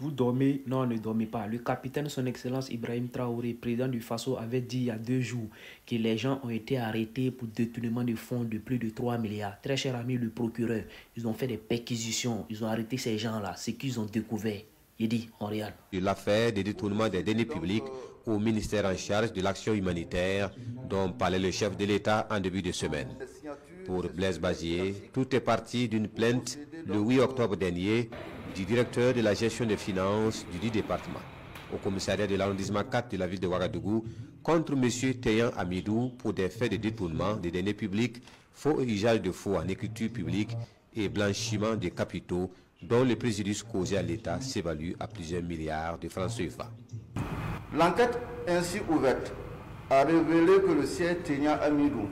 Vous dormez? Non, ne dormez pas. Le capitaine, son excellence Ibrahim Traoré, président du Faso, avait dit il y a 2 jours que les gens ont été arrêtés pour détournement de fonds de plus de 3 milliards. Très cher ami, le procureur, ils ont fait des perquisitions, ils ont arrêté ces gens-là. Ce qu'ils ont découvert, il dit, en réel. L'affaire des détournements des deniers publics au ministère en charge de l'action humanitaire dont parlait le chef de l'État en début de semaine. Pour Blaise Bazier, tout est parti d'une plainte le 8 octobre dernier du directeur de la gestion des finances du département au commissariat de l'arrondissement 4 de la ville de Ouagadougou contre M. Teyan Amidou pour des faits de détournement des deniers publics, faux et usage de faux en écriture publique et blanchiment des capitaux dont le préjudice causé à l'État s'évalue à plusieurs milliards de francs CFA. L'enquête ainsi ouverte a révélé que le sieur Teyan Amidou,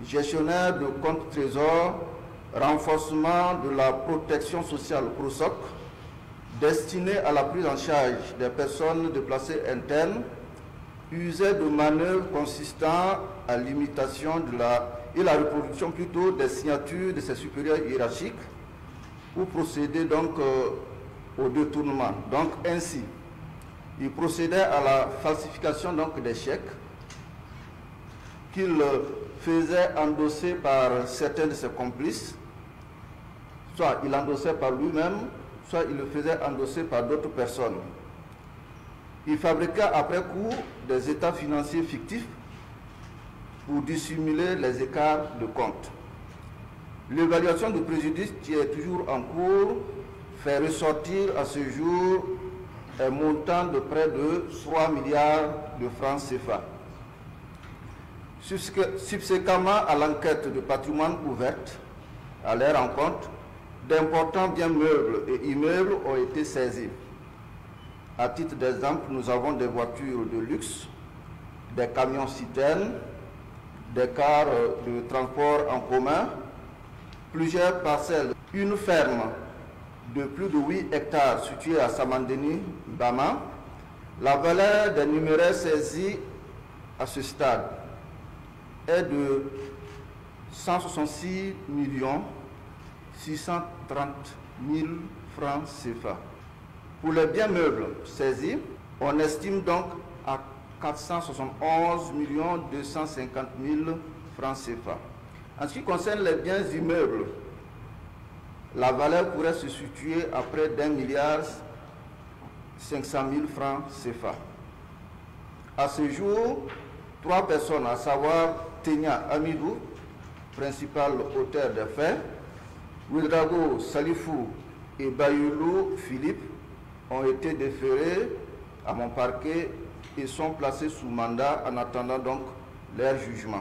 gestionnaire de compte trésor, renforcement de la protection sociale PROSOC, destiné à la prise en charge des personnes déplacées internes, usait de manœuvres consistant à l'imitation de la reproduction plutôt des signatures de ses supérieurs hiérarchiques pour procéder donc au détournement. Donc ainsi, il procédait à la falsification donc des chèques qu'il faisait endosser par certains de ses complices, soit il endossait par lui-même, soit il le faisait endosser par d'autres personnes. Il fabriqua après coup des états financiers fictifs pour dissimuler les écarts de compte. L'évaluation du préjudice qui est toujours en cours fait ressortir à ce jour un montant de près de 3 milliards de francs CFA. Subséquemment à l'enquête de patrimoine ouverte, à leur rencontre, d'importants biens meubles et immeubles ont été saisis. À titre d'exemple, nous avons des voitures de luxe, des camions citernes, des cars de transport en commun, plusieurs parcelles, une ferme de plus de 8 hectares située à Samandeni, Bama. La valeur des numéraires saisis à ce stade est de 166 630 000 francs CFA. Pour les biens meubles saisis, on estime donc à 471 250 000 francs CFA. En ce qui concerne les biens immeubles, la valeur pourrait se situer à près d'1 milliard 500 000 francs CFA. À ce jour, 3 personnes, à savoir Teyan Amidou, principal auteur des faits, Ouedraogo Salifou et Bayoulou Philippe, ont été déférés à mon parquet et sont placés sous mandat en attendant donc leur jugement.